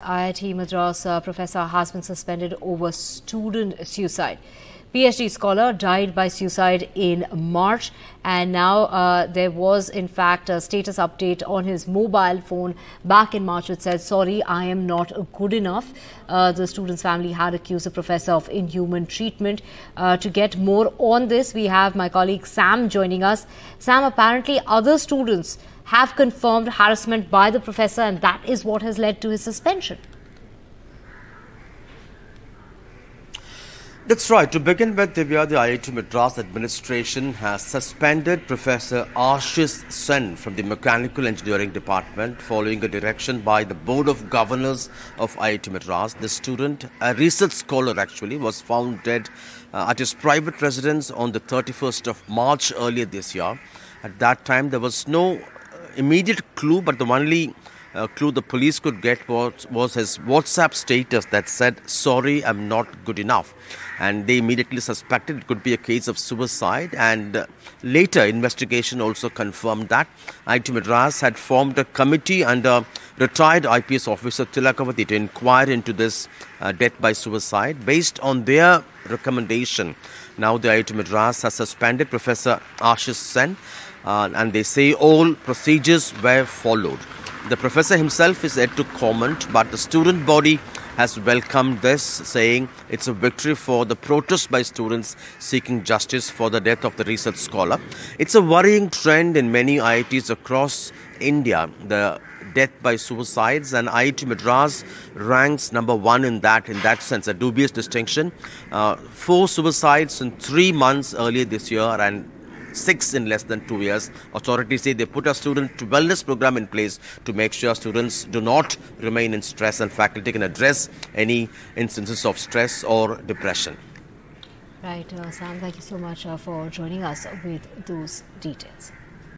IIT Madras professor has been suspended over student suicide. PhD scholar died by suicide in March, and now there was in fact a status update on his mobile phone back in March which said, "Sorry, I am not good enough." The student's family had accused the professor of inhuman treatment. To get more on this, we have my colleague Sam joining us. Sam, apparently other students have confirmed harassment by the professor, and that is what has led to his suspension. That's right. To begin with, Divya, the IIT Madras administration has suspended Professor Ashish Sen from the Mechanical Engineering Department following a direction by the Board of Governors of IIT Madras. The student, a research scholar actually, was found dead at his private residence on the 31st of March earlier this year. At that time, there was no immediate clue, but the only clue the police could get was his WhatsApp status that said, "Sorry, I'm not good enough." And they immediately suspected it could be a case of suicide. And later, investigation also confirmed that IIT Madras had formed a committee under retired IPS officer Tilakavati to inquire into this death by suicide. Based on their recommendation, now the IIT Madras has suspended Professor Ashish Sen, and they say all procedures were followed. The professor himself is yet to comment, but the student body has welcomed this, saying it's a victory for the protest by students seeking justice for the death of the research scholar. It's a worrying trend in many IITs across India, the death by suicides, and IIT Madras ranks number one in that sense, a dubious distinction. 4 suicides in 3 months earlier this year and 6 in less than 2 years. Authorities say they put a student wellness program in place to make sure students do not remain in stress, and faculty can address any instances of stress or depression. Right, Sam, thank you so much for joining us with those details.